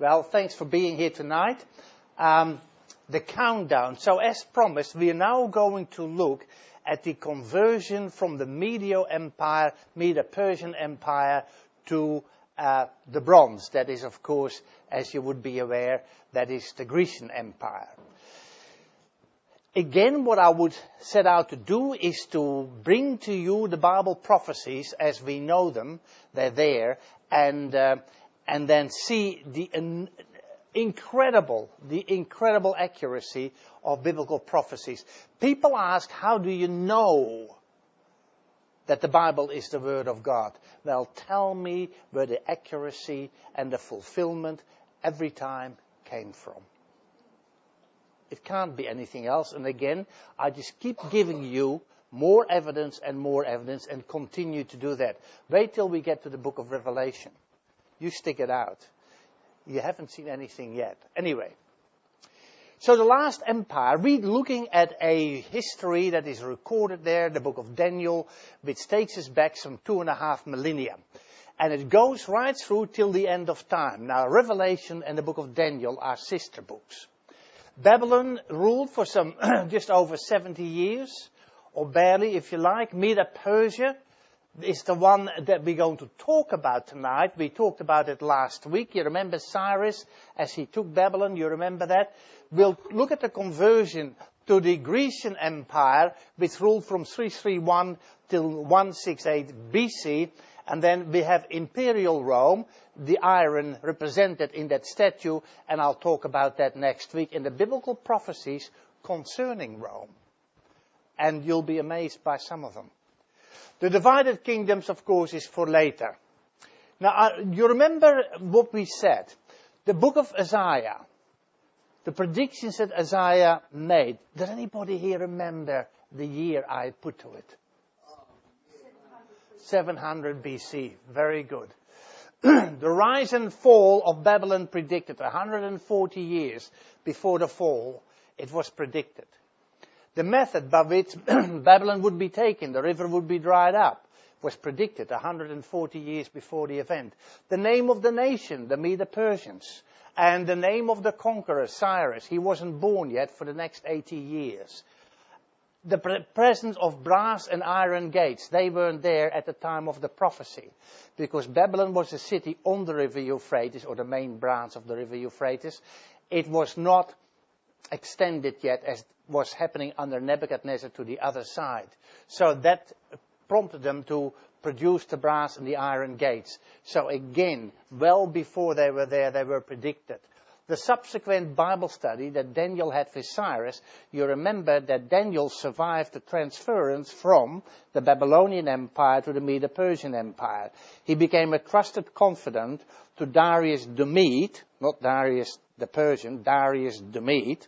Well, thanks for being here tonight. The countdown. So as promised, we are now going to look at the conversion from the Medo-Persian Empire to the Bronze. That is, of course, as you would be aware, that is the Grecian Empire. Again, what I would set out to do is to bring to you the Bible prophecies as we know them. They're there. And then see the incredible accuracy of biblical prophecies. People ask, how do you know that the Bible is the Word of God? Well, tell me where the accuracy and the fulfillment every time came from. It can't be anything else. And again, I just keep giving you more evidence and continue to do that. Wait till we get to the book of Revelation. You stick it out. You haven't seen anything yet. Anyway, so the last empire, we're looking at a history that is recorded there, the book of Daniel, which takes us back some 2.5 millennia. And it goes right through till the end of time. Now, Revelation and the book of Daniel are sister books. Babylon ruled for some just over 70 years, or barely, if you like. Medo-Persia is the one that we're going to talk about tonight. We talked about it last week. You remember Cyrus as he took Babylon? You remember that? We'll look at the conversion to the Grecian Empire, which ruled from 331 till 168 BC. And then we have Imperial Rome, the iron represented in that statue. And I'll talk about that next week in the biblical prophecies concerning Rome. And you'll be amazed by some of them. The divided kingdoms, of course, is for later. Now, you remember what we said. The book of Isaiah, the predictions that Isaiah made. Does anybody here remember the year I put to it? 700 BC. Very good. The rise and fall of Babylon predicted. 140 years before the fall, it was predicted. The method by which Babylon would be taken, the river would be dried up, was predicted 140 years before the event. The name of the nation, the Medo-Persians, and the name of the conqueror, Cyrus, he wasn't born yet for the next 80 years. The presence of brass and iron gates, they weren't there at the time of the prophecy, because Babylon was a city on the river Euphrates, or the main branch of the river Euphrates. It was not extended yet as was happening under Nebuchadnezzar to the other side. So that prompted them to produce the brass and the iron gates. So again, well before they were there, they were predicted. The subsequent Bible study that Daniel had with Cyrus, you remember that Daniel survived the transference from the Babylonian Empire to the Medo-Persian Empire. He became a trusted confidant to Darius the Mede, not Darius the Persian, Darius the Mede,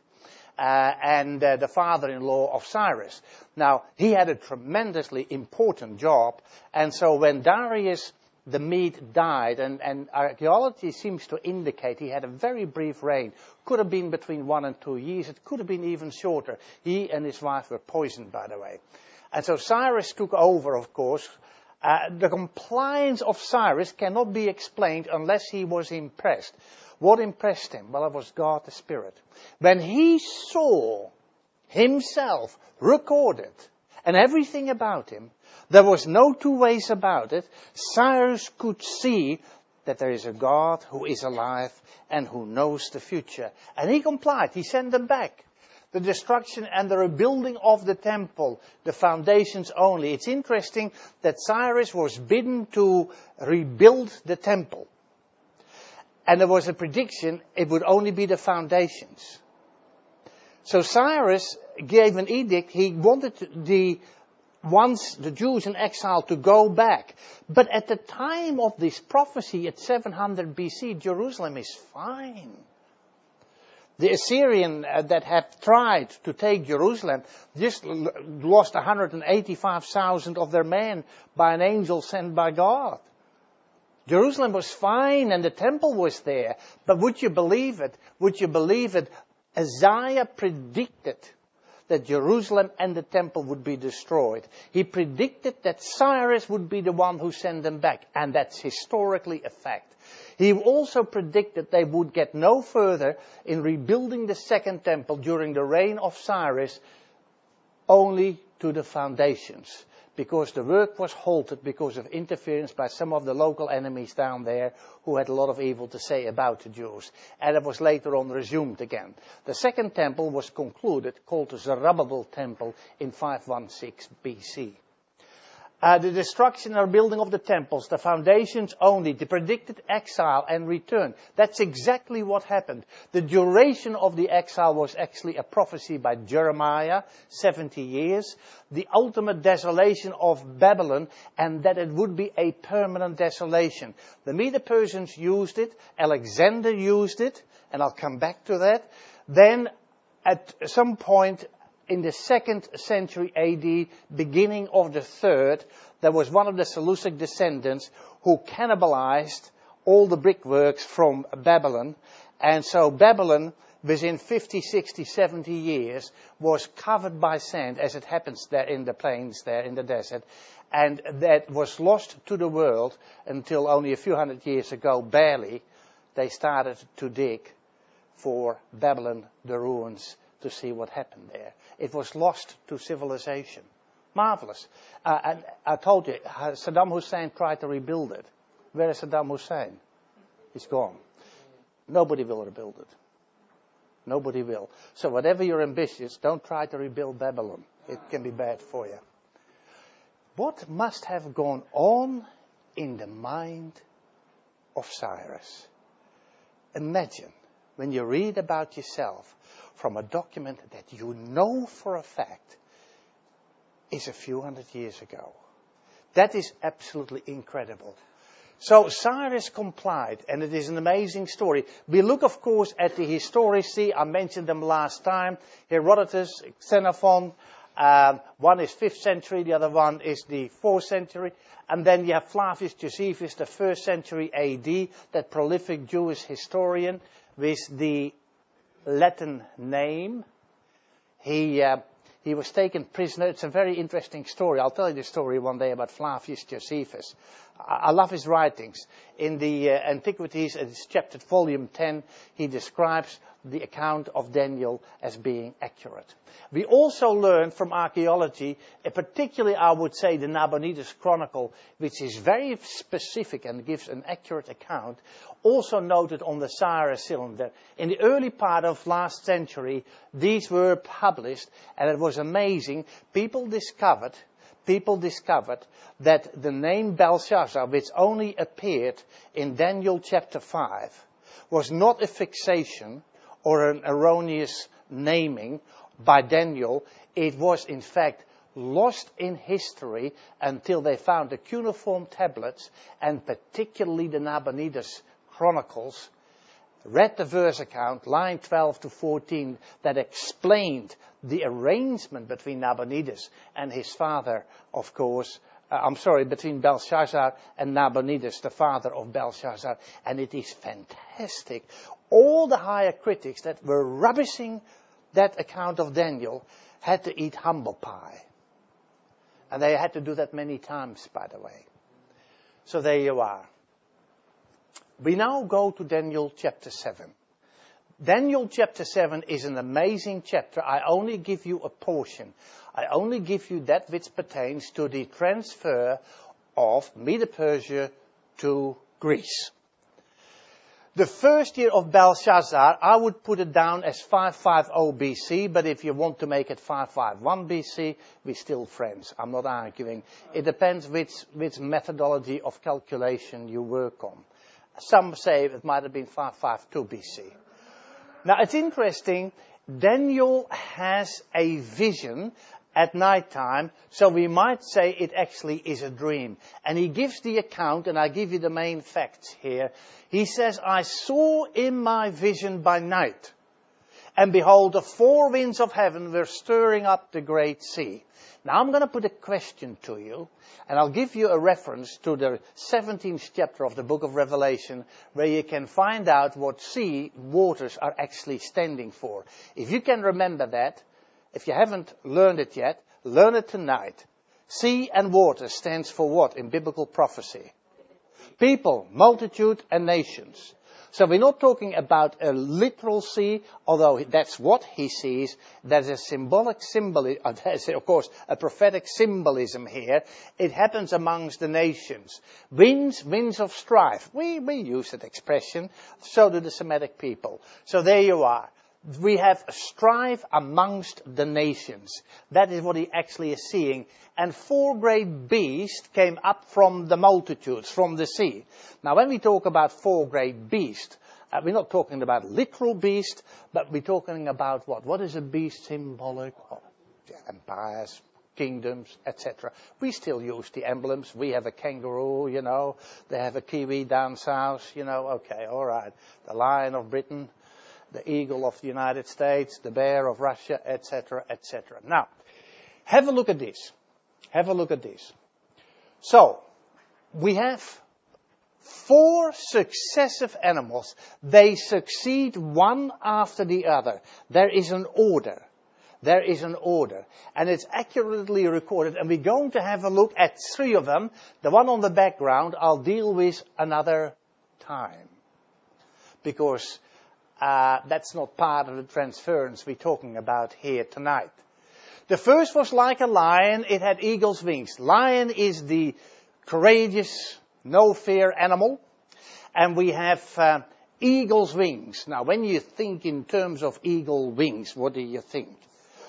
and the father-in-law of Cyrus. Now, he had a tremendously important job, and so when Darius the Mede died, and archaeology seems to indicate he had a very brief reign, could have been between 1 and 2 years, it could have been even shorter. He and his wife were poisoned, by the way. And so Cyrus took over, of course. The compliance of Cyrus cannot be explained unless he was impressed. What impressed him? Well, it was God the Spirit. When he saw himself recorded and everything about him, there was no two ways about it. Cyrus could see that there is a God who is alive and who knows the future. And he complied. He sent them back. The destruction and the rebuilding of the temple, the foundations only. It's interesting that Cyrus was bidden to rebuild the temple. And there was a prediction it would only be the foundations. So Cyrus gave an edict. He wanted the Jews in exile to go back. But at the time of this prophecy at 700 BC, Jerusalem is fine. The Assyrian that had tried to take Jerusalem just lost 185,000 of their men by an angel sent by God. Jerusalem was fine and the temple was there. But would you believe it? Would you believe it? Isaiah predicted that Jerusalem and the temple would be destroyed. He predicted that Cyrus would be the one who sent them back. And that's historically a fact. He also predicted they would get no further in rebuilding the second temple during the reign of Cyrus, only to the foundations, because the work was halted because of interference by some of the local enemies down there who had a lot of evil to say about the Jews. And it was later on resumed again. The second temple was concluded, called the Zerubbabel temple, in 516 BC. The destruction or building of the temples, the foundations only, the predicted exile and return. That's exactly what happened. The duration of the exile was actually a prophecy by Jeremiah, 70 years. The ultimate desolation of Babylon, and that it would be a permanent desolation. The Medo-Persians used it, Alexander used it, and I'll come back to that. Then, at some point, in the 2nd century AD, beginning of the 3rd, there was one of the Seleucid descendants who cannibalized all the brickworks from Babylon. And so Babylon, within 50, 60, 70 years, was covered by sand, as it happens there in the plains, there in the desert. And that was lost to the world until only a few hundred years ago, barely, they started to dig for Babylon, the ruins, to see what happened there. It was lost to civilization. Marvelous. And I told you, Saddam Hussein tried to rebuild it. Where is Saddam Hussein? He's gone. Nobody will rebuild it. Nobody will. So whatever you're ambitious, don't try to rebuild Babylon. It can be bad for you. What must have gone on in the mind of Cyrus? Imagine when you read about yourself from a document that you know for a fact is a few hundred years ago. That is absolutely incredible. So Cyrus complied, and it is an amazing story. We look, of course, at the historici. I mentioned them last time. Herodotus, Xenophon. One is 5th century, the other one is the 4th century. And then you have Flavius Josephus, the 1st century AD, that prolific Jewish historian with the Latin name. He was taken prisoner. It's a very interesting story. I'll tell you the story one day about Flavius Josephus. I love his writings. In the Antiquities, it's chapter volume 10, he describes the account of Daniel as being accurate. We also learn from archaeology, particularly I would say the Nabonidus Chronicle, which is very specific and gives an accurate account, also noted on the Cyrus cylinder. In the early part of last century, these were published, and it was amazing. People discovered that the name Belshazzar, which only appeared in Daniel chapter 5, was not a fixation or an erroneous naming by Daniel. It was, in fact, lost in history until they found the cuneiform tablets, and particularly the Nabonidus Chronicles, read the verse account, line 12 to 14, that explained the arrangement between Nabonidus and his father, of course. Between Belshazzar and Nabonidus, the father of Belshazzar. And it is fantastic. All the higher critics that were rubbishing that account of Daniel had to eat humble pie. And they had to do that many times, by the way. So there you are. We now go to Daniel chapter 7. Daniel chapter 7 is an amazing chapter. I only give you a portion. I only give you that which pertains to the transfer of Medo-Persia to Greece. The first year of Belshazzar, I would put it down as 550 BC, but if you want to make it 551 BC, we're still friends. I'm not arguing. It depends which methodology of calculation you work on. Some say it might have been 552 BC. Now, it's interesting. Daniel has a vision at night time, so we might say it actually is a dream. And he gives the account, and I give you the main facts here. He says, I saw in my vision by night, and behold, the four winds of heaven were stirring up the great sea. Now I'm going to put a question to you, and I'll give you a reference to the 17th chapter of the book of Revelation, where you can find out what sea waters are actually standing for. If you can remember that, if you haven't learned it yet, learn it tonight. Sea and water stands for what in biblical prophecy? People, multitude, and nations. So we're not talking about a literal sea, although that's what he sees. There's a there's of course a prophetic symbolism here. It happens amongst the nations. Winds of strife. We use that expression. So do the Semitic people. So there you are. We have a strife amongst the nations. That is what he actually is seeing. And 4 great beasts came up from the multitudes, from the sea. Now when we talk about 4 great beasts, we're not talking about literal beast, but we're talking about what? What is a beast symbolic of? Empires, kingdoms, etc. We still use the emblems. We have a kangaroo, you know. They have a kiwi down south, you know. Okay, all right. The lion of Britain, the eagle of the United States, the bear of Russia, etc., etc. Now, have a look at this. Have a look at this. So, we have 4 successive animals. They succeed one after the other. There is an order. There is an order. And it's accurately recorded. And we're going to have a look at 3 of them. The one on the background I'll deal with another time. Because that's not part of the transference we're talking about here tonight. The first was like a lion. It had eagle's wings. Lion is the courageous, no-fear animal. And we have eagle's wings. Now, when you think in terms of eagle wings, what do you think?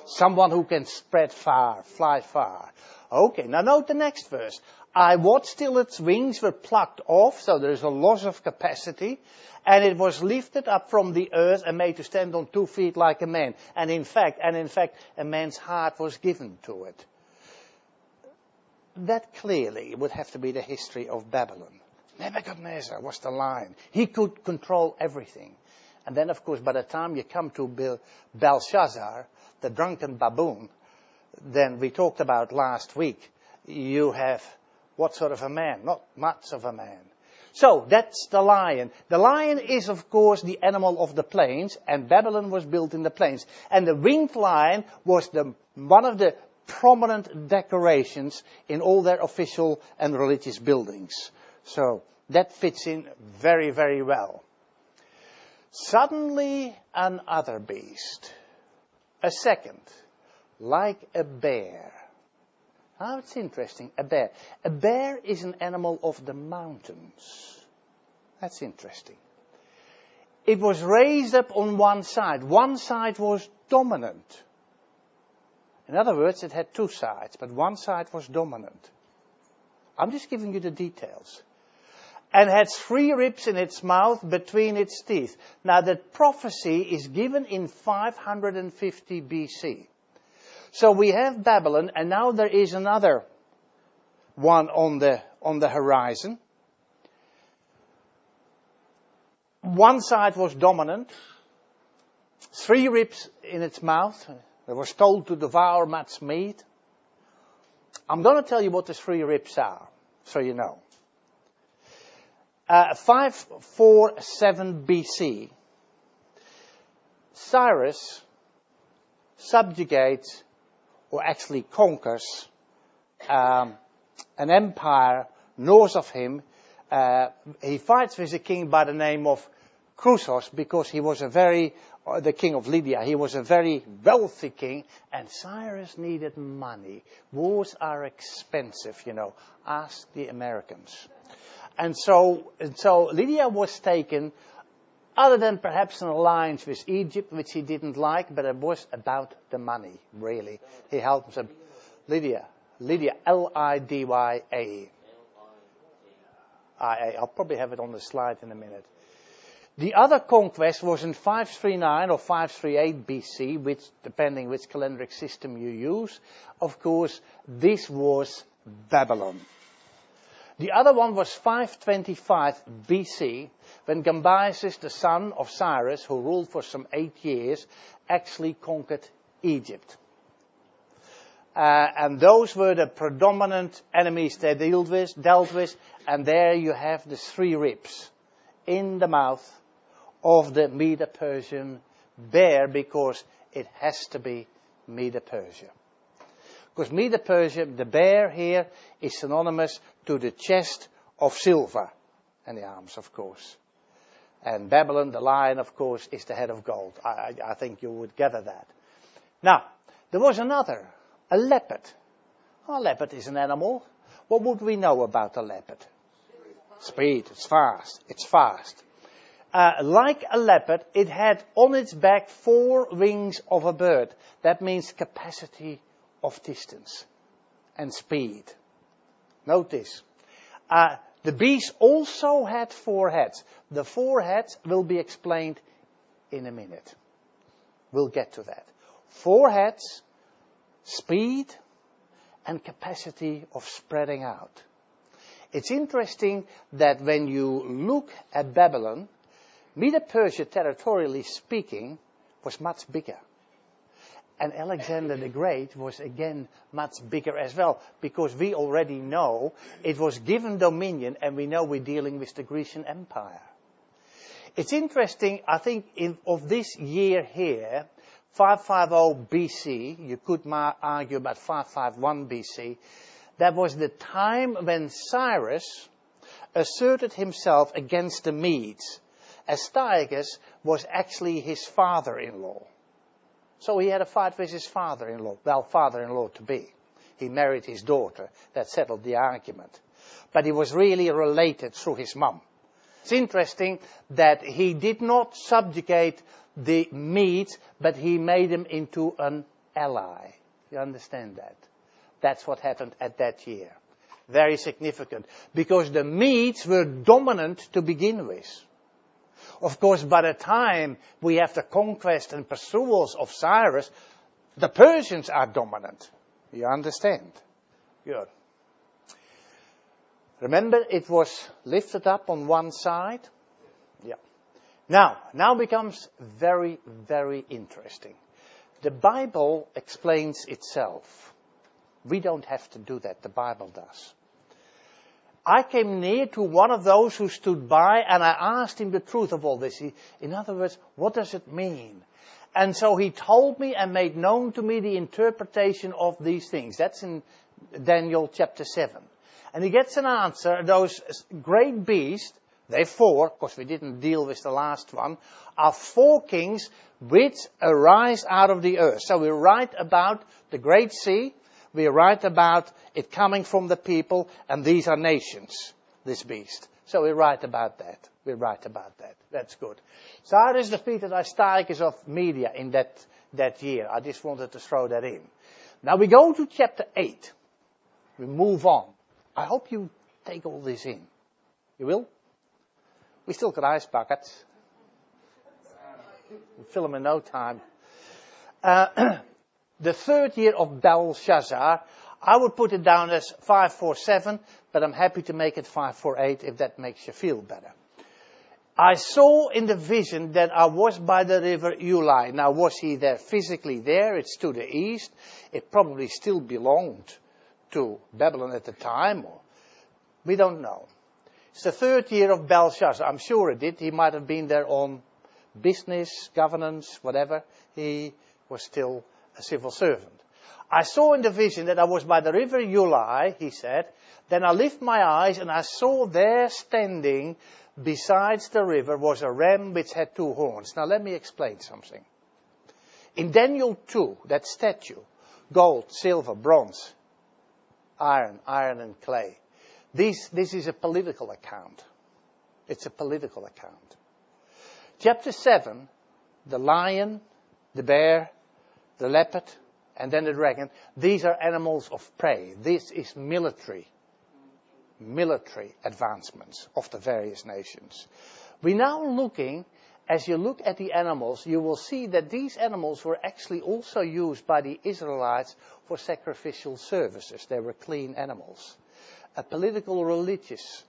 Someone who can spread far, fly far. Okay, now note the next verse. I watched till its wings were plucked off, so there is a loss of capacity, and it was lifted up from the earth and made to stand on 2 feet like a man. And in fact, a man's heart was given to it. That clearly would have to be the history of Babylon. Nebuchadnezzar was the lion. He could control everything. And then, of course, by the time you come to Belshazzar, the drunken baboon, then we talked about last week, you have what sort of a man? Not much of a man. So, that's the lion. The lion is, of course, the animal of the plains, and Babylon was built in the plains. And the winged lion was one of the prominent decorations in all their official and religious buildings. So, that fits in very, very well. Suddenly, another beast. A second, like a bear. Now, it's interesting, a bear. A bear is an animal of the mountains. That's interesting. It was raised up on one side. One side was dominant. In other words, it had 2 sides, but one side was dominant. I'm just giving you the details. And had 3 ribs in its mouth between its teeth. Now, that prophecy is given in 550 BC. So we have Babylon, and now there is another one on the horizon. One side was dominant. 3 ribs in its mouth. It was told to devour much meat. I'm going to tell you what the 3 ribs are, so you know. 547 BC, Cyrus subjugates, or actually conquers, an empire north of him. He fights with a king by the name of Croesus, because he was the king of Lydia. He was a very wealthy king, and Cyrus needed money. Wars are expensive, you know. Ask the Americans. And so Lydia was taken, other than perhaps an alliance with Egypt, which he didn't like, but it was about the money, really. He helped them. Lydia, L-I-D-Y-A. I'll probably have it on the slide in a minute. The other conquest was in 539 or 538 BC, which, depending which calendaric system you use. Of course, this was Babylon. The other one was 525 BC, when Cambyses, the son of Cyrus, who ruled for some 8 years, actually conquered Egypt. And those were the predominant enemies they dealt with, and there you have the 3 ribs in the mouth of the Medo-Persian bear, because it has to be Medo-Persia. Because Medo-Persia, the bear here, is synonymous to the chest of silver. and the arms, of course. And Babylon, the lion, of course, is the head of gold. I think you would gather that. Now, there was another, a leopard. A leopard is an animal. What would we know about a leopard? Speed. It's fast. It's fast. Like a leopard, it had on its back 4 wings of a bird. That means capacity of distance and speed. Notice. The beast also had 4 heads. The 4 heads will be explained in a minute. We'll get to that. 4 heads, speed, and capacity of spreading out. It's interesting that when you look at Babylon, Medo-Persia, territorially speaking, was much bigger. And Alexander the Great was again much bigger as well, because we already know it was given dominion, and we know we're dealing with the Grecian Empire. It's interesting, I think, of this year here, 550 BC, you could argue about 551 BC, that was the time when Cyrus asserted himself against the Medes. Astyages was actually his father-in-law. So he had a fight with his father-in-law. Well, father-in-law to be. He married his daughter. That settled the argument. But he was really related through his mum. It's interesting that he did not subjugate the Medes, but he made them into an ally. You understand that? That's what happened at that year. Very significant. Because the Medes were dominant to begin with. Of course, by the time we have the conquest and pursuals of Cyrus, the Persians are dominant. You understand? Good. Remember, it was lifted up on one side. Yeah. Now becomes very, very interesting. The Bible explains itself. We don't have to do that. The Bible does. I came near to one of those who stood by, and I asked him the truth of all this. In other words, what does it mean? And so he told me and made known to me the interpretation of these things. That's in Daniel chapter 7. And he gets an answer. Those great beasts, they're 4, of course we didn't deal with the last one, are 4 kings which arise out of the earth. So we write about the Great Sea. We write about it coming from the people, and these are nations, this beast. So we write about that. That's good. Cyrus defeated Astyages of Media in that year. I just wanted to throw that in. Now we go to chapter 8. We move on. I hope you take all this in. You will? We still got ice buckets. We'll fill them in no time. The 3rd year of Belshazzar, I would put it down as 547, but I'm happy to make it 548 if that makes you feel better. I saw in the vision that I was by the river Ulai. Now, was he there physically there? It's to the east. It probably still belonged to Babylon at the time. We don't know. It's the 3rd year of Belshazzar. I'm sure it did. He might have been there on business, governance, whatever. He was still a civil servant. I saw in the vision that I was by the river Ulai, he said. Then I lifted my eyes and I saw there standing besides the river was a ram which had 2 horns. Now let me explain something. In Daniel 2, that statue, gold, silver, bronze, iron and clay. This is a political account. It's a political account. Chapter 7, the lion, the bear, the leopard, and then the dragon. These are animals of prey. This is military advancements of the various nations. We're now looking, as you look at the animals, you will see that these animals were actually also used by the Israelites for sacrificial services. They were clean animals. A political religious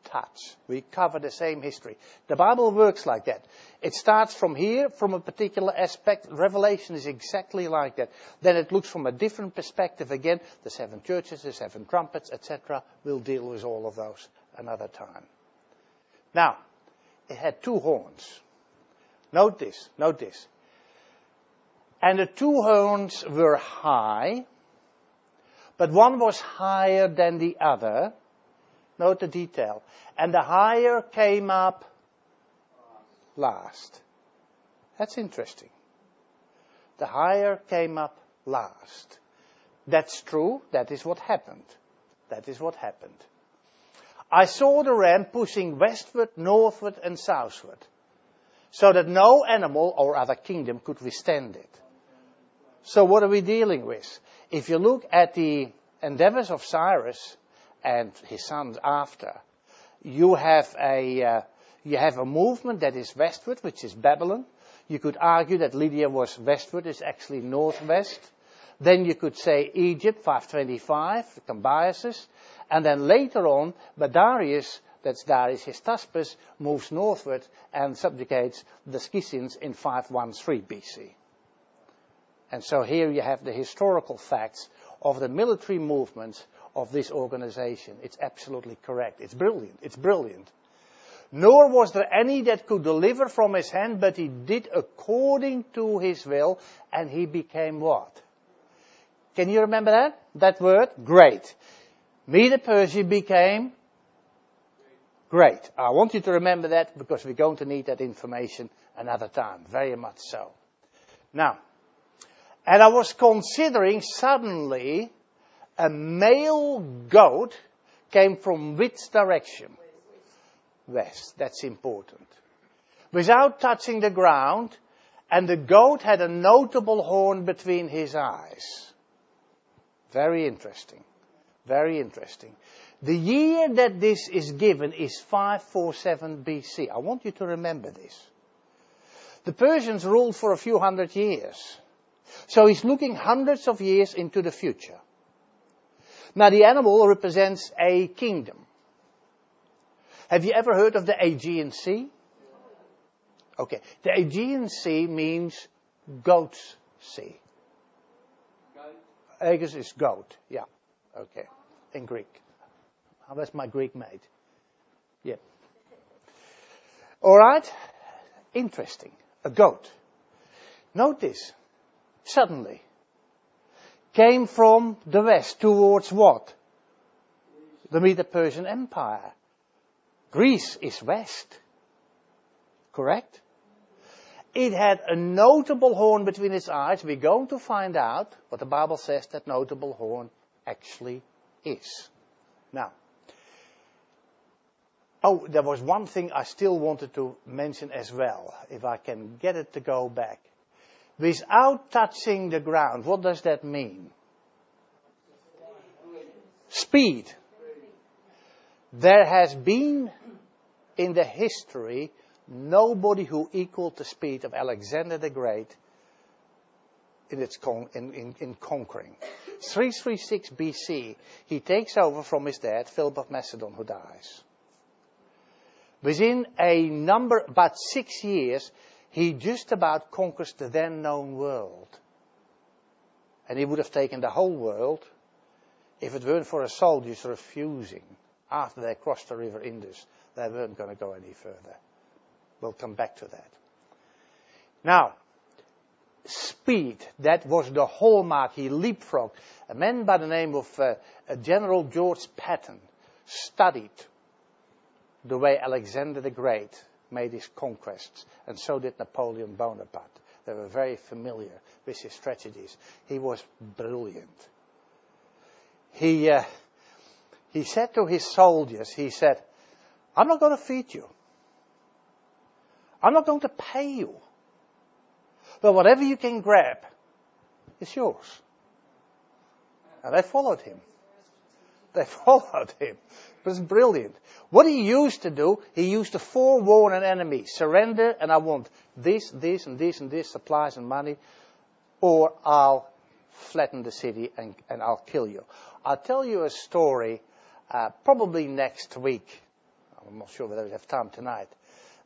touch. We cover the same history. The Bible works like that. It starts from here, from a particular aspect. Revelation is exactly like that. Then it looks from a different perspective again. The 7 churches, the 7 trumpets, etc. We'll deal with all of those another time. Now, it had 2 horns. Note this. And the 2 horns were high, but one was higher than the other. Note the detail. And the higher came up last. That's interesting. The higher came up last. That's true. That is what happened. That is what happened. I saw the ram pushing westward, northward, and southward, so that no animal or other kingdom could withstand it. So what are we dealing with? If you look at the endeavors of Cyrus and his sons after, you have a movement that is westward, which is Babylon. You could argue that Lydia was westward, it's actually northwest. Then you could say Egypt, 525, Cambyses. And then later on, but Darius, that's Darius Hystaspes, moves northward and subjugates the Scythians in 513 BC. And so here you have the historical facts of the military movements of this organization. It's absolutely correct. It's brilliant. It's brilliant. Nor was there any that could deliver from his hand, but he did according to his will, and he became what? Can you remember that? That word? Great. Medo-Persia became great. I want you to remember that because we're going to need that information another time. Very much so. Now, and I was considering suddenly a male goat came from which direction? West. That's important. Without touching the ground, and the goat had a notable horn between his eyes. Very interesting. Very interesting. The year that this is given is 547 BC. I want you to remember this. The Persians ruled for a few hundred years. So he's looking hundreds of years into the future. Now the animal represents a kingdom. Have you ever heard of the Aegean Sea? Okay. The Aegean Sea means goat's sea. Aegis is goat. Yeah. Okay. In Greek. How was my Greek mate? Yeah. All right. Interesting. A goat. Notice. Suddenly. Came from the west towards what? The Medo-Persian Empire. Greece is west. Correct? It had a notable horn between its eyes. We're going to find out what the Bible says that notable horn actually is. Now, there was one thing I still wanted to mention as well, if I can get it to go back. Without touching the ground, what does that mean? Speed. There has been in the history nobody who equaled the speed of Alexander the Great in conquering. 336 BC, he takes over from his dad, Philip of Macedon, who dies. Within about 6 years, he just about conquers the then known world. And he would have taken the whole world if it weren't for his soldiers refusing. After they crossed the river Indus, they weren't going to go any further. We'll come back to that. Now, speed, that was the hallmark. He leapfrogged. A man by the name of General George Patton studied the way Alexander the Great made his conquests, and so did Napoleon Bonaparte. They were very familiar with his strategies. He was brilliant. He said to his soldiers, he said, I'm not going to feed you. I'm not going to pay you. But whatever you can grab is yours. And they followed him. They followed him. It was brilliant. What he used to do, he used to forewarn an enemy. Surrender, and I want this, this, and this, and this, supplies and money, or I'll flatten the city and I'll kill you. I'll tell you a story, probably next week. I'm not sure whether we have time tonight,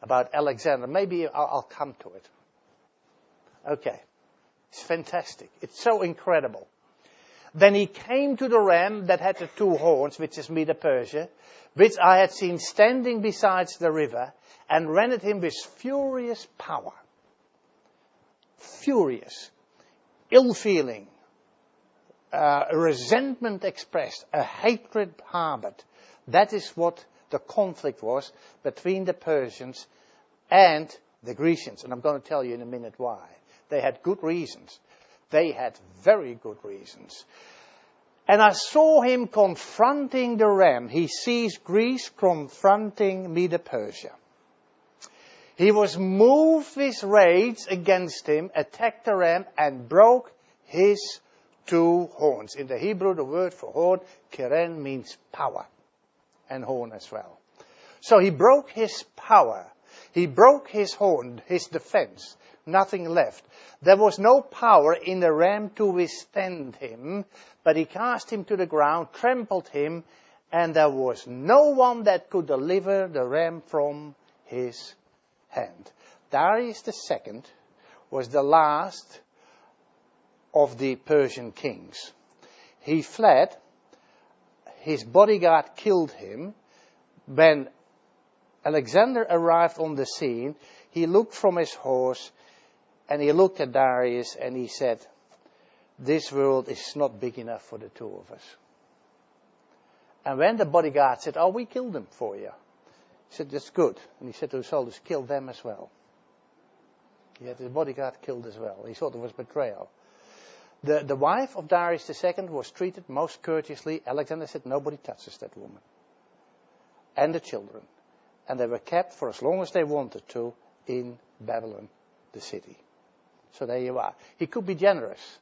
about Alexander. Maybe I'll come to it. Okay. It's fantastic. It's so incredible. Then he came to the ram that had the two horns, which is Medo-Persia, which I had seen standing beside the river, and ran at him with furious power. Furious. Ill feeling. Resentment expressed. A hatred harbored. That is what the conflict was between the Persians and the Grecians. And I'm going to tell you in a minute why. They had good reasons. They had very good reasons. And I saw him confronting the ram. He sees Greece confronting Medo-Persia. He was moved with rage against him, attacked the ram, and broke his 2 horns. In the Hebrew, the word for horn, keren, means power. And horn as well. So he broke his power. He broke his horn, his defense. Nothing left. There was no power in the ram to withstand him, but he cast him to the ground, trampled him, and there was no one that could deliver the ram from his hand. Darius II was the last of the Persian kings. He fled. His bodyguard killed him. When Alexander arrived on the scene, he looked from his horse and he looked at Darius and he said, "This world is not big enough for the 2 of us." And when the bodyguard said, "Oh, we killed them for you," he said, "That's good." And he said to the soldiers, "Kill them as well." He had his bodyguard killed as well. He thought it was betrayal. The wife of Darius II was treated most courteously. Alexander said, "Nobody touches that woman." And the children. And they were kept for as long as they wanted to in Babylon, the city. So there you are. He could be generous.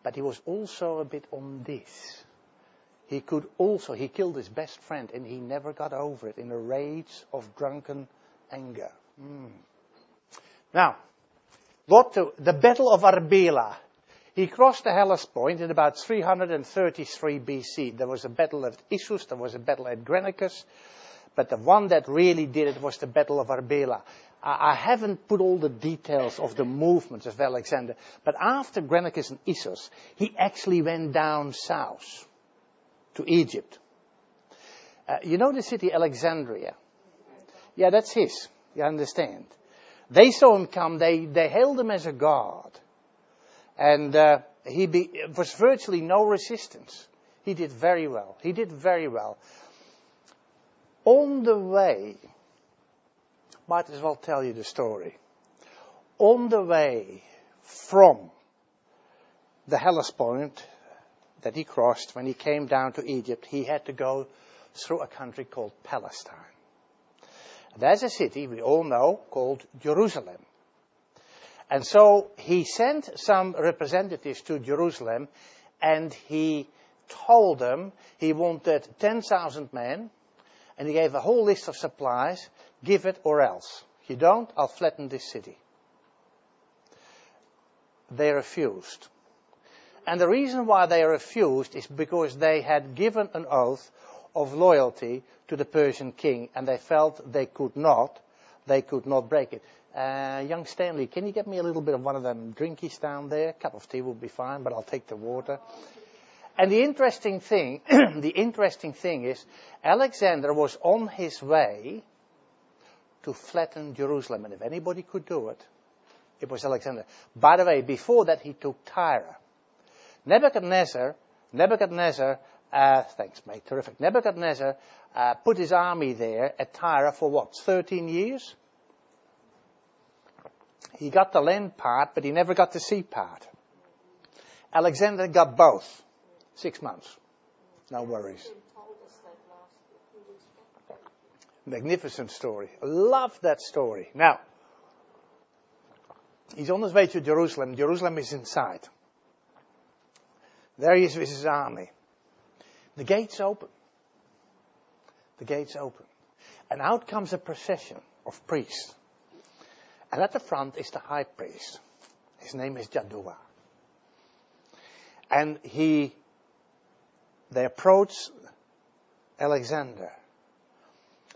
But he was also a bit on this. He killed his best friend and he never got over it in a rage of drunken anger. Now, the Battle of Arbela. He crossed the Hellespont in about 333 BC. There was a battle at Issus, there was a battle at Granicus, but the one that really did it was the Battle of Arbela. I haven't put all the details of the movements of Alexander, but after Granicus and Issus, he actually went down south to Egypt. You know the city Alexandria? Yeah, that's his. You understand? They saw him come, they hailed him as a god. And it was virtually no resistance. He did very well. On the way, might as well tell you the story. On the way from the Hellespont that he crossed when he came down to Egypt, he had to go through a country called Palestine. There's a city we all know called Jerusalem. And so he sent some representatives to Jerusalem and he told them he wanted 10,000 men and he gave a whole list of supplies. Give it or else. If you don't, I'll flatten this city. They refused. And the reason why they refused is because they had given an oath of loyalty to the Persian king and they felt they could not break it. Young Stanley, can you get me a little bit of one of them drinkies down there? A cup of tea would be fine, but I'll take the water. And the interesting thing is, Alexander was on his way to flatten Jerusalem. And if anybody could do it, it was Alexander. By the way, before that he took Tyre. Nebuchadnezzar, thanks mate, terrific. Nebuchadnezzar put his army there at Tyre for what, 13 years? He got the land part, but he never got the sea part. Alexander got both. 6 months. No worries. Magnificent story. Love that story. Now, he's on his way to Jerusalem. Jerusalem is in sight. There he is with his army. The gates open. And out comes a procession of priests. And at the front is the high priest. His name is Jaddua. And they approach Alexander.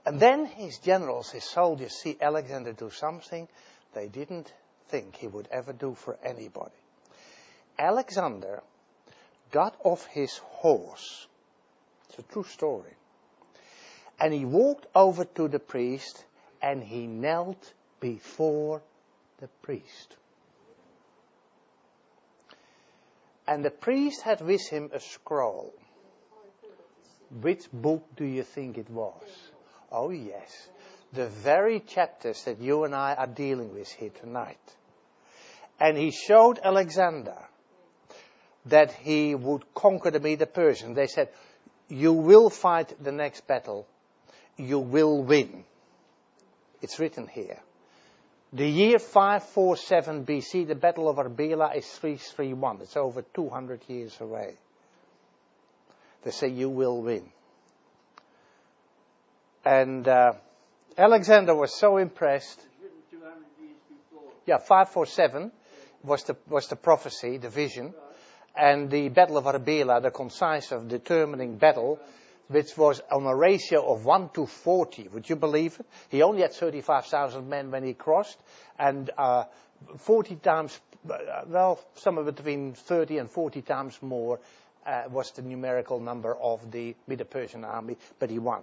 And then his generals, his soldiers, see Alexander do something they didn't think he would ever do for anybody. Alexander got off his horse. It's a true story. And he walked over to the priest and he knelt before the priest. And the priest had with him a scroll. Which book do you think it was? Oh yes, the very chapters that you and I are dealing with here tonight. And he showed Alexander that he would conquer the Medo-Persians. They said, you will fight the next battle. You will win. It's written here. The year 547 BC, the Battle of Arbela is 331. It's over 200 years away. They say, you will win. And Alexander was so impressed. Yeah, 547 was the prophecy, the vision. And the Battle of Arbela, the concise determining battle, which was on a ratio of 1 to 40. Would you believe it? He only had 35,000 men when he crossed, and 40 times, somewhere between 30 and 40 times more was the numerical number of the Medo-Persian army, but he won.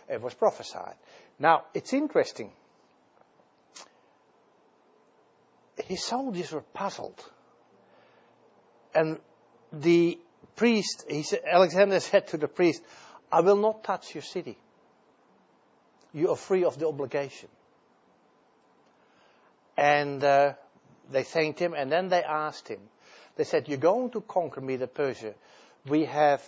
It was prophesied. Now, it's interesting. His soldiers were puzzled. And the priest, Alexander said to the priest, I will not touch your city. You are free of the obligation. And they thanked him, and then they asked him. They said, you're going to conquer Medo-Persia. We have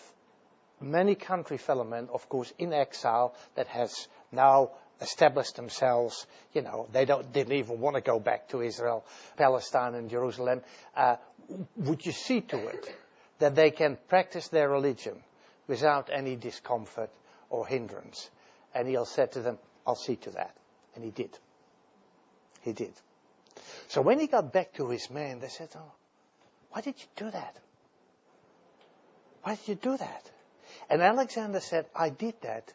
many country fellow men, of course, in exile that has now established themselves. You know, they didn't even want to go back to Israel, Palestine and Jerusalem. Would you see to it that they can practice their religion without any discomfort or hindrance? And he said to them, I'll see to that. And he did. He did. So when he got back to his men, they said, oh, why did you do that? Why did you do that? And Alexander said, I did that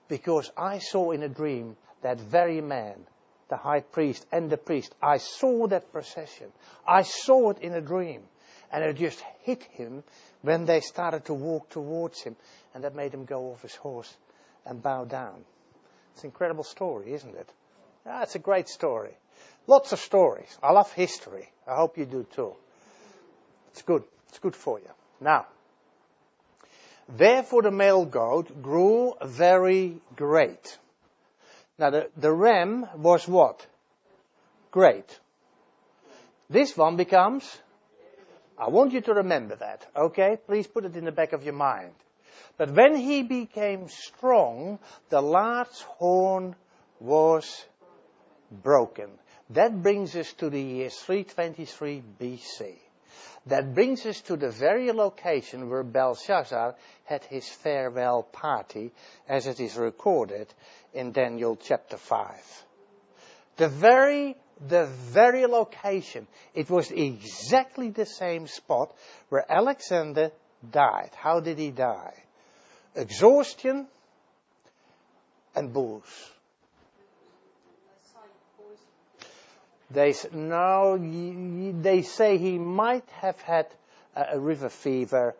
because I saw in a dream that very man, the high priest and the priest. I saw that procession. I saw it in a dream. And it just hit him when they started to walk towards him. And that made him go off his horse and bow down. It's an incredible story, isn't it? Yeah, it's a great story. Lots of stories. I love history. I hope you do too. It's good. It's good for you. Now, therefore the male goat grew very great. Now the ram was what? Great. This one becomes, I want you to remember that, okay? Please put it in the back of your mind. But when he became strong, the lad's horn was broken. That brings us to the year 323 BC. That brings us to the very location where Belshazzar had his farewell party, as it is recorded in Daniel chapter 5. The very location. It was exactly the same spot where Alexander died. How did he die? Exhaustion and booze. They say he might have had a river fever,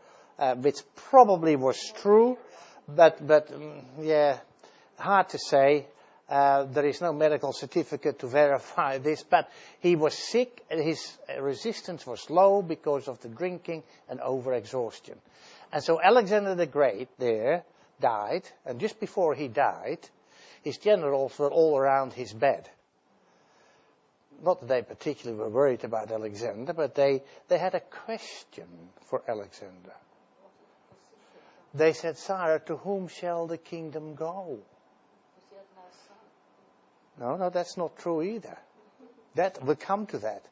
which probably was true, but yeah, hard to say. There is no medical certificate to verify this, but he was sick and his resistance was low because of the drinking and overexhaustion. And so Alexander the Great there died, and just before he died, his generals were all around his bed. Not that they particularly were worried about Alexander, but they had a question for Alexander. They said, Sire, to whom shall the kingdom go? No, that's not true either. We'll come to that.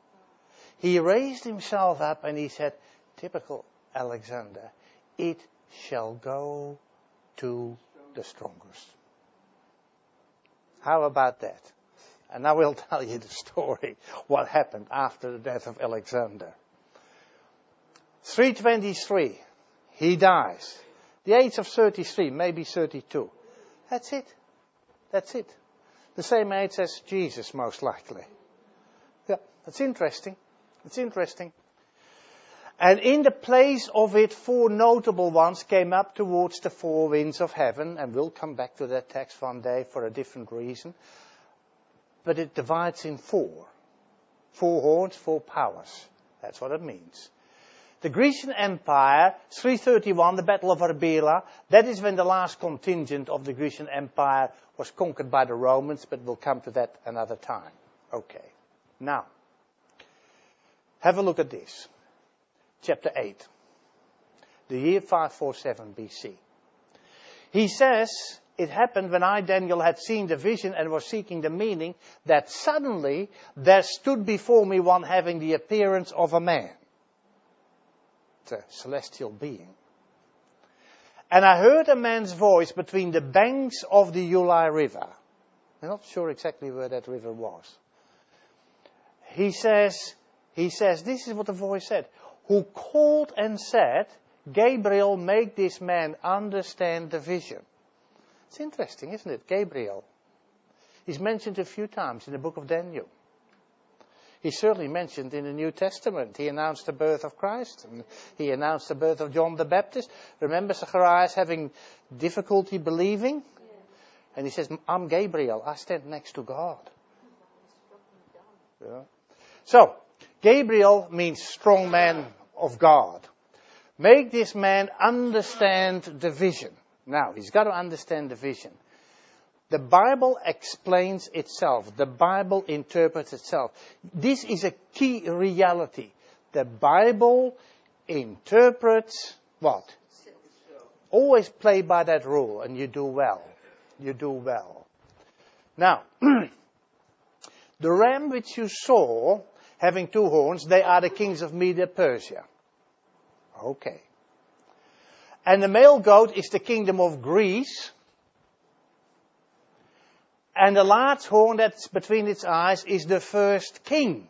He raised himself up and he said, typical Alexander, it shall go to the strongest. How about that? And I will tell you the story, what happened after the death of Alexander. 323, he dies. The age of 33, maybe 32. That's it. That's it. The same age as Jesus, most likely. Yeah, that's interesting. It's interesting. And in the place of it, 4 notable ones came up towards the 4 winds of heaven. And we'll come back to that text one day for a different reason. But it divides in 4. 4 horns, 4 powers. That's what it means. The Grecian Empire, 331, the Battle of Arbela, that is when the last contingent of the Grecian Empire was conquered by the Romans, but we'll come to that another time. Okay. Now, have a look at this. Chapter 8. The year 547 BC. He says, it happened when I, Daniel, had seen the vision and was seeking the meaning, that suddenly there stood before me one having the appearance of a man. A celestial being. And I heard a man's voice between the banks of the Ulai River. I'm not sure exactly where that river was. He says, this is what the voice said. Who called and said, Gabriel, make this man understand the vision. It's interesting, isn't it? Gabriel. He's mentioned a few times in the book of Daniel. He's certainly mentioned in the New Testament. He announced the birth of Christ. And he announced the birth of John the Baptist. Remember Zacharias having difficulty believing? Yeah. And he says, I'm Gabriel. I stand next to God. Yeah. So, Gabriel means strong man of God. Make this man understand the vision. Now, he's got to understand the vision. The Bible explains itself. The Bible interprets itself. This is a key reality. The Bible interprets what? Always play by that rule, and you do well. You do well. Now, the ram which you saw having two horns, they are the kings of Media Persia. Okay. And the male goat is the kingdom of Greece. And the large horn that's between its eyes is the first king.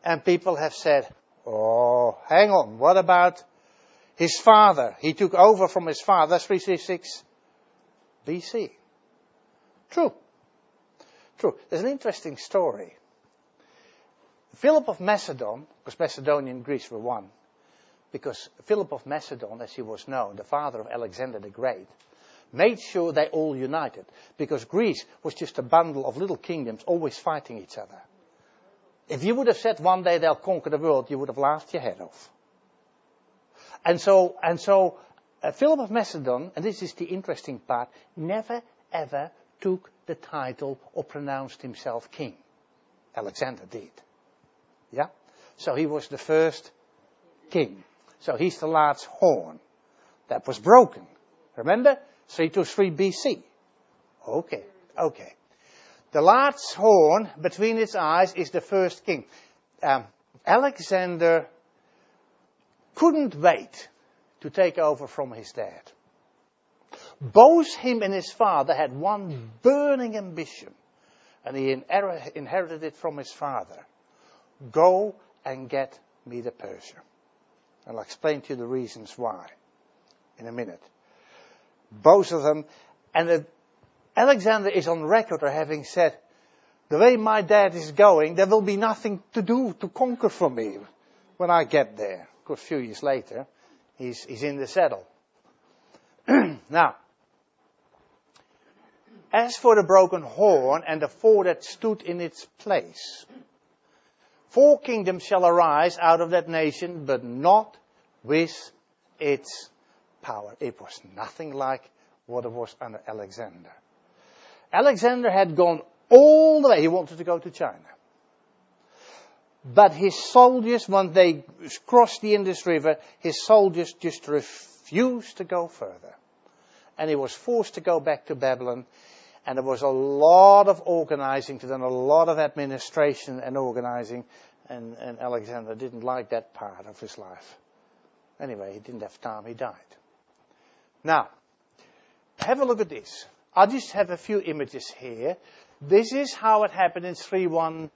And people have said, oh, hang on, what about his father? He took over from his father, 336 BC. True. True. There's an interesting story. Philip of Macedon, because Macedonia and Greece were one, because Philip of Macedon, as he was known, the father of Alexander the Great, made sure they all united, because Greece was just a bundle of little kingdoms always fighting each other. If you would have said one day they'll conquer the world, you would have laughed your head off. And so Philip of Macedon, and this is the interesting part, never ever took the title or pronounced himself king. Alexander did. Yeah? So he was the first king. So he's the large horn that was broken. Remember? 323 BC. Okay. The large horn between its eyes is the first king. Alexander couldn't wait to take over from his dad. Both him and his father had one burning ambition, and he inherited it from his father. Go and get Media Persia. And I'll explain to you the reasons why in a minute. Both of them. And Alexander is on record of having said, the way my dad is going, there will be nothing to do to conquer for me when I get there. Of course, a few years later, he's in the saddle. Now, as for the broken horn and the four that stood in its place, 4 kingdoms shall arise out of that nation, but not with its power. It was nothing like what it was under Alexander. Alexander had gone all the way. He wanted to go to China. But his soldiers, when they crossed the Indus River, his soldiers just refused to go further. And he was forced to go back to Babylon. And there was a lot of organizing to them, a lot of administration and organizing. And Alexander didn't like that part of his life. Anyway, he didn't have time, he died. Now, have a look at this. I'll just have a few images here. This is how it happened in 301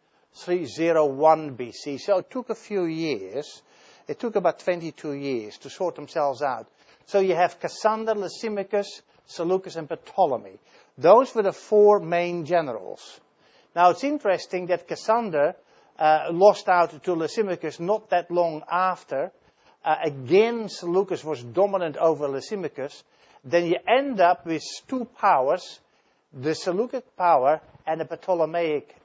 BC. So it took a few years. It took about 22 years to sort themselves out. So you have Cassander, Lysimachus, Seleucus, and Ptolemy. Those were the 4 main generals. Now it's interesting that Cassander lost out to Lysimachus not that long after. Again, Seleucus was dominant over Lysimachus. Then you end up with 2 powers, the Seleucid power and the Ptolemaic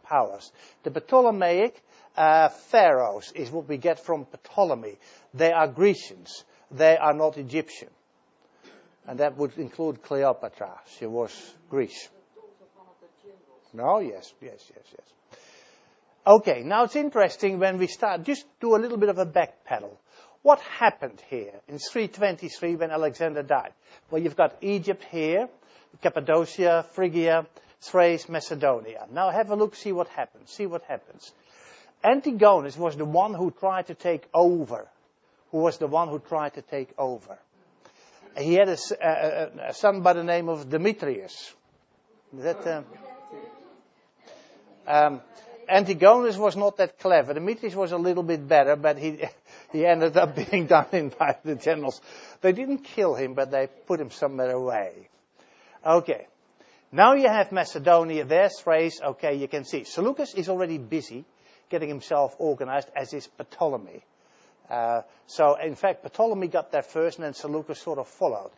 powers. The Ptolemaic pharaohs is what we get from Ptolemy. They are Grecians. They are not Egyptian. And that would include Cleopatra. She was Greece. No, yes. Okay, now it's interesting when we start, just do a little bit of a back pedal. What happened here in 323 when Alexander died? Well, you've got Egypt here, Cappadocia, Phrygia, Thrace, Macedonia. Now have a look, see what happens. Antigonus was the one who tried to take over. He had a son by the name of Demetrius. Antigonus was not that clever. Demetrius was a little bit better, but he ended up being done in by the generals. They didn't kill him, but they put him somewhere away. Okay. Now you have Macedonia, there's Thrace. Okay, you can see. Seleucus is already busy getting himself organized, as is Ptolemy. So, in fact, Ptolemy got there first, and then Seleucus sort of followed.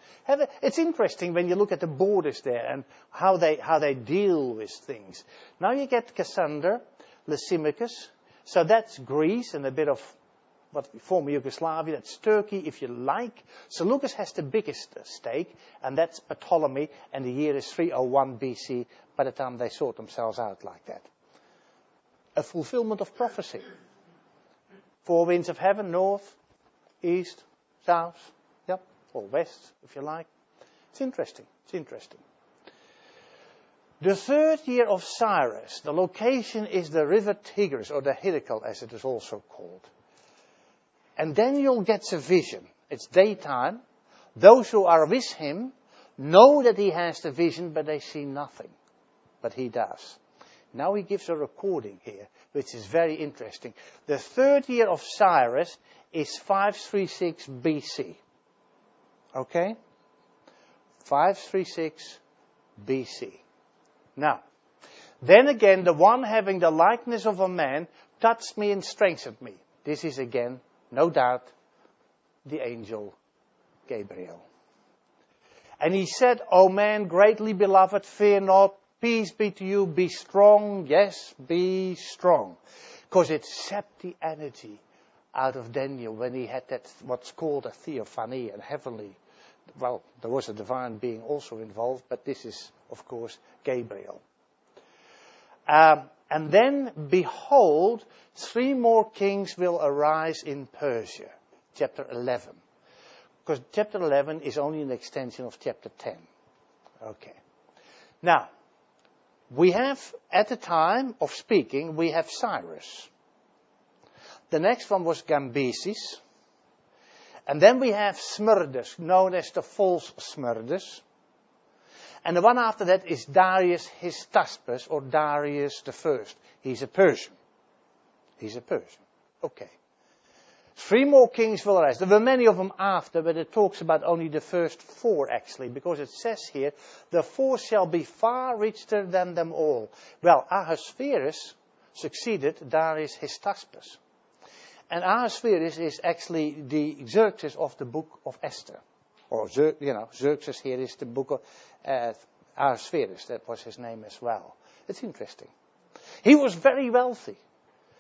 It's interesting when you look at the borders there and how they deal with things. Now you get Cassander, Lysimachus. So that's Greece and a bit of what former Yugoslavia. That's Turkey, if you like. Seleucus has the biggest stake, and that's Ptolemy, and the year is 301 BC by the time they sort themselves out like that. A fulfillment of prophecy. Four winds of heaven, north, east, south, or west, if you like. It's interesting. The third year of Cyrus, the location is the river Tigris, or the Hiddekel, as it is also called. And Daniel gets a vision. It's daytime. Those who are with him know that he has the vision, but they see nothing. But he does. Now he gives a recording here, which is very interesting. The third year of Cyrus is 536 BC. Okay? 536 BC. Now, then again, the one having the likeness of a man touched me and strengthened me. This is again, no doubt, the angel Gabriel. And he said, O man, greatly beloved, fear not. Peace be to you, be strong, yes, be strong. Because it sapped the energy out of Daniel when he had that, what's called a theophany, and heavenly. Well, there was a divine being also involved, but this is, of course, Gabriel. And then, behold, 3 more kings will arise in Persia. Chapter 11. Because chapter 11 is only an extension of chapter 10. Okay. Now, we have, at the time of speaking, we have Cyrus. The next one was Cambyses. And then we have Smerdis, known as the false Smerdis. And the one after that is Darius Hystaspes, or Darius the First. He's a Persian. Okay. 3 more kings will arise. There were many of them after, but it talks about only the first 4 actually, because it says here, the 4 shall be far richer than them all. Well, Ahasuerus succeeded Darius Hystaspes. And Ahasuerus is actually the Xerxes of the book of Esther. Or, Xerxes here is the book of Ahasuerus, that was his name as well. It's interesting. He was very wealthy.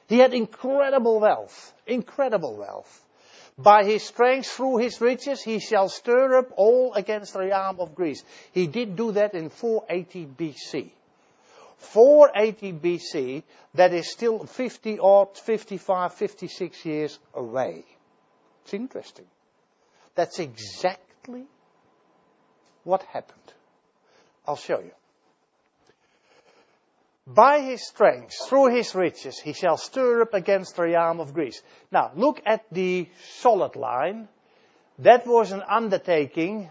He had incredible wealth. By his strength, through his riches, he shall stir up all against the realm of Greece. He did do that in 480 BC. 480 BC, that is still 55, 56 years away. It's interesting. That's exactly what happened. I'll show you. By his strength, through his riches, he shall stir up against the realm of Greece. Now, look at the solid line. That was an undertaking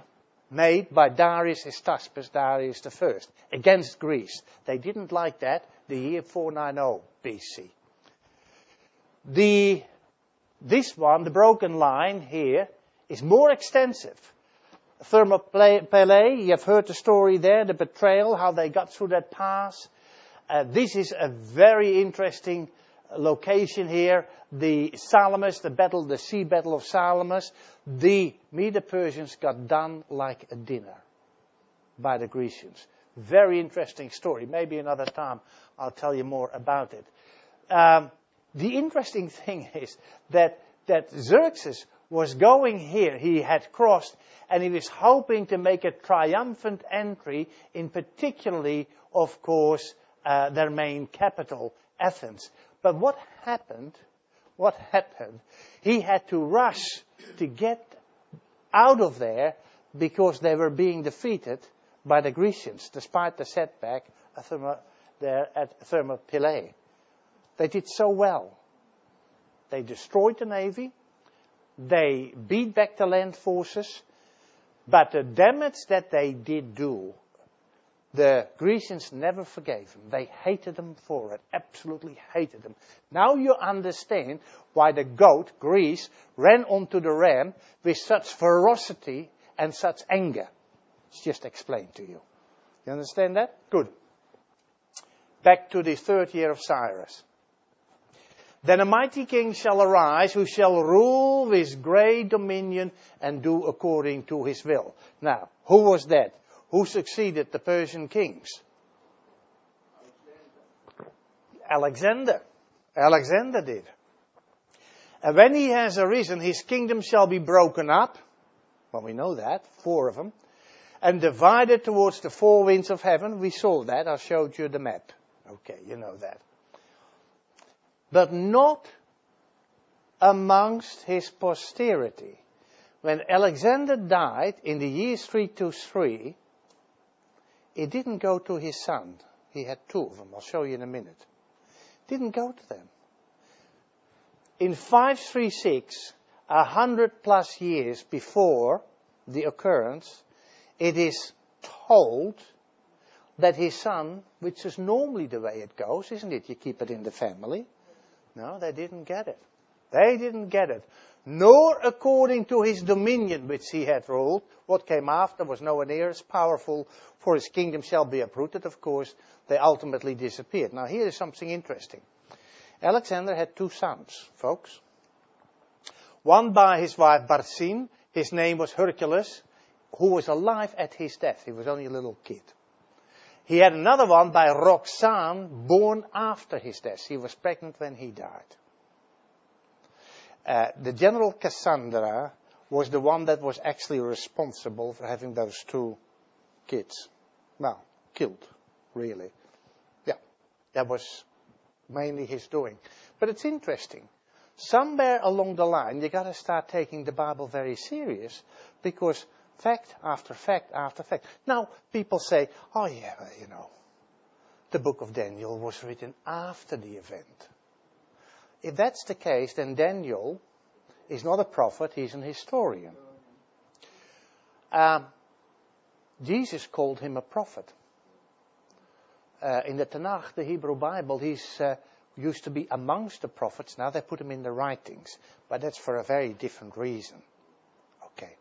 made by Darius Hystaspes, Darius the First, against Greece. They didn't like that, the year 490 BC. This one, the broken line here, is more extensive. Thermopylae, you have heard the story there, the betrayal, how they got through that pass. This is a very interesting location here. The Salamis, the sea battle of Salamis. The Medo-Persians got done like a dinner by the Grecians. Very interesting story. Maybe another time I'll tell you more about it. The interesting thing is that Xerxes was going here. He had crossed, and he was hoping to make a triumphant entry in particularly, of course, their main capital, Athens. But what happened? He had to rush to get out of there because they were being defeated by the Grecians, despite the setback there at Thermopylae. They did so well. They destroyed the navy. They beat back the land forces. But the damage that they did do, the Grecians never forgave them. They hated them for it. Absolutely hated them. Now you understand why the goat, Greece, ran onto the ram with such ferocity and such anger. It's just explained to you. You understand that? Good. Back to the 3rd year of Cyrus. Then a mighty king shall arise, who shall rule with great dominion and do according to his will. Now, who was that? Who succeeded the Persian kings? Alexander. Alexander did. And when he has arisen, his kingdom shall be broken up. Well, we know that, 4 of them. And divided towards the 4 winds of heaven. We saw that. I showed you the map. Okay, you know that. But not amongst his posterity. When Alexander died in the year 323, it didn't go to his son. He had 2 of them. I'll show you in a minute. Didn't go to them. In 536, 100+ years before the occurrence, it is told that his son, which is normally the way it goes, isn't it? You keep it in the family. No, they didn't get it. They didn't get it. Nor according to his dominion which he had ruled. What came after was nowhere near as powerful, for his kingdom shall be uprooted. Of course, they ultimately disappeared. Now here is something interesting. Alexander had 2 sons, folks. One by his wife Barsine. His name was Hercules, who was alive at his death. He was only a little kid. He had another one by Roxane, born after his death. She was pregnant when he died. The general Cassandra was the one that was actually responsible for having those 2 kids. Well, killed, really. Yeah, that was mainly his doing. But it's interesting. Somewhere along the line, you got to start taking the Bible very serious, because fact after fact after fact. Now, people say, oh yeah, you know, the book of Daniel was written after the event. If that's the case, then Daniel is not a prophet, he's an historian. Jesus called him a prophet. In the Tanakh, the Hebrew Bible, he's used to be amongst the prophets. Now they put him in the writings, but that's for a very different reason. Okay.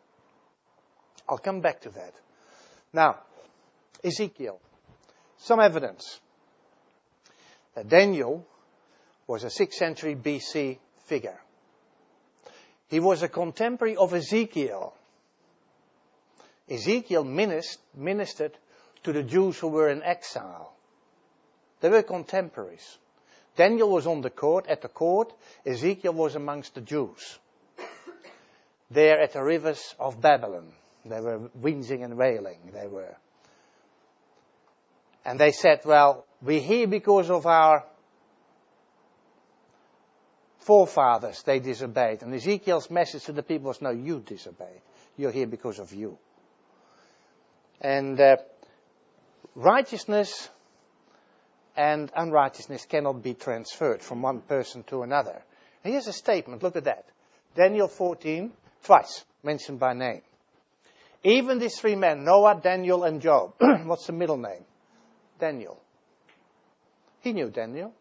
I'll come back to that. Now, Ezekiel. Some evidence that Daniel was a 6th century BC figure. He was a contemporary of Ezekiel. Ezekiel ministered to the Jews who were in exile. They were contemporaries. Daniel was on the court, at the court. Ezekiel was amongst the Jews. There at the rivers of Babylon. They were whinging and wailing. And they said, well, we're here because of our forefathers. They disobeyed. And Ezekiel's message to the people was, no, you disobeyed. You're here because of you. And righteousness and unrighteousness cannot be transferred from one person to another. And here's a statement. Look at that. Daniel 14, twice mentioned by name. Even these 3 men, Noah, Daniel, and Job. What's the middle name? Daniel. He knew Daniel.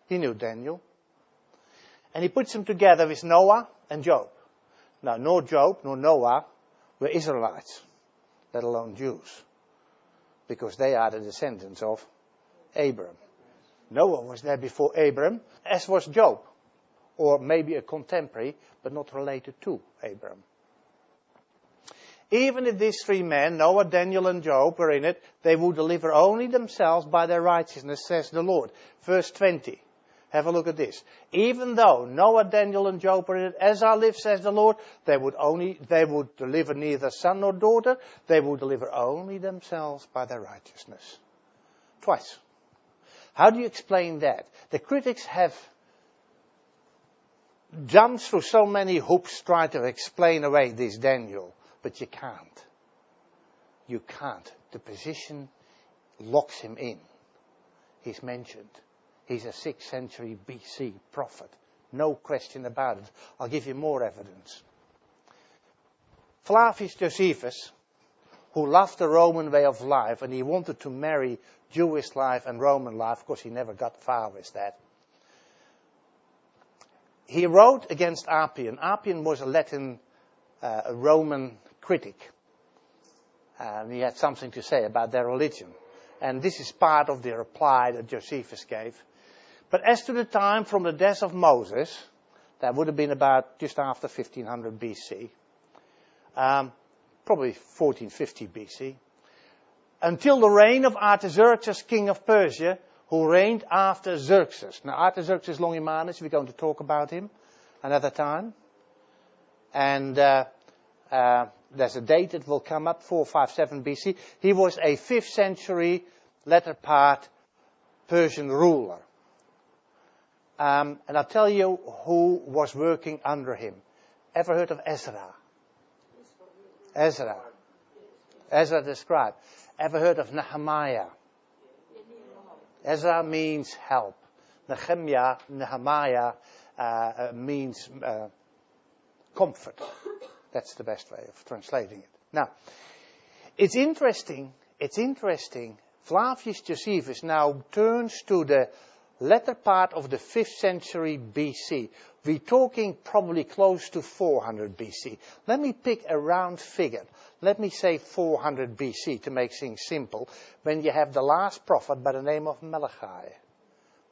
He knew Daniel. And he puts them together with Noah and Job. Now, nor Job nor Noah were Israelites, let alone Jews, because they are the descendants of Abram. Noah was there before Abram, as was Job, or maybe a contemporary, but not related to Abram. Even if these three men, Noah, Daniel and Job, were in it, they would deliver only themselves by their righteousness, says the Lord. Verse 20. Have a look at this. Even though Noah, Daniel and Job were in it, as I live, says the Lord, they would deliver neither son nor daughter. They would deliver only themselves by their righteousness. Twice. How do you explain that? The critics have jumped through so many hoops trying to explain away this Daniel. But you can't. You can't. The position locks him in. He's mentioned. He's a 6th century BC prophet. No question about it. I'll give you more evidence. Flavius Josephus, who loved the Roman way of life, and he wanted to marry Jewish life and Roman life. Of course, he never got far with that. He wrote against Appian. Appian was a Roman critic. And he had something to say about their religion. And this is part of the reply that Josephus gave. But as to the time from the death of Moses, that would have been about just after 1500 BC, probably 1450 BC, until the reign of Artaxerxes, king of Persia, who reigned after Xerxes. Now, Artaxerxes Longimanus, we're going to talk about him another time. And there's a date that will come up, 457 BC. He was a 5th century, latter part, Persian ruler. And I'll tell you who was working under him. Ever heard of Ezra? Ezra the scribe. Ever heard of Nehemiah? Ezra means help. Nehemiah means comfort. That's the best way of translating it. Now, it's interesting. Flavius Josephus now turns to the latter part of the 5th century BC. We're talking probably close to 400 BC. Let me pick a round figure. Let me say 400 BC to make things simple, when you have the last prophet by the name of Malachi.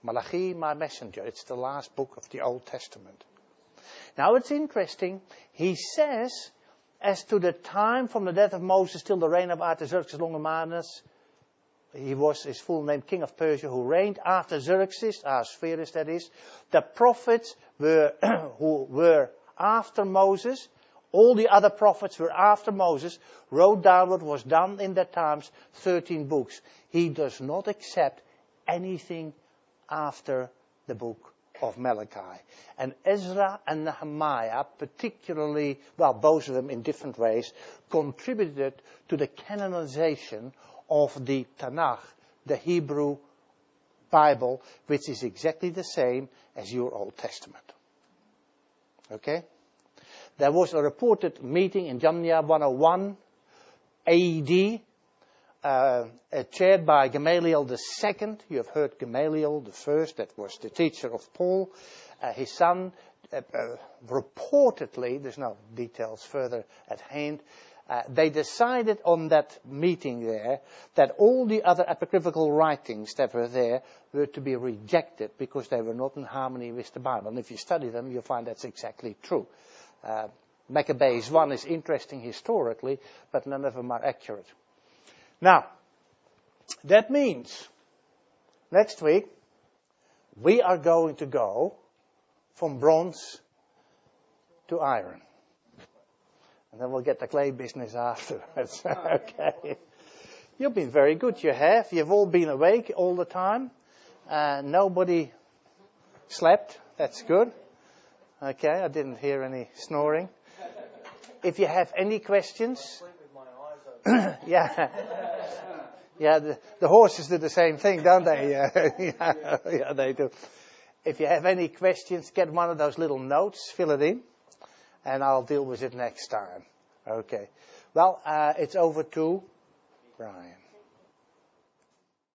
Malachi, my messenger. It's the last book of the Old Testament. Now it's interesting. He says, as to the time from the death of Moses till the reign of Artaxerxes Longimanus, he was his full name, king of Persia, who reigned after Xerxes, Ahasuerus that is. The prophets who were after Moses, all the other prophets were after Moses, wrote down what was done in their times, 13 books. He does not accept anything after the book of Malachi. And Ezra and Nehemiah, particularly, well, both of them in different ways, contributed to the canonization of the Tanakh, the Hebrew Bible, which is exactly the same as your Old Testament. Okay? There was a reported meeting in Jamnia 101 AD, chaired by Gamaliel II. You have heard Gamaliel I, that was the teacher of Paul. His son, reportedly, there's no details further at hand, they decided on that meeting there that all the other apocryphal writings that were there were to be rejected because they were not in harmony with the Bible. And if you study them, you'll find that's exactly true. Maccabees 1 is interesting historically, but none of them are accurate. Now, that means next week we are going to go from bronze to iron. And then we'll get the clay business afterwards. Okay. You've been very good, you have. You've all been awake all the time. Nobody slept. That's good. Okay, I didn't hear any snoring. If you have any questions. Yeah. Yeah, the horses do the same thing, don't they? Yeah, they do. If you have any questions, get one of those little notes, fill it in. And I'll deal with it next time. Okay. Well, it's over to Brian.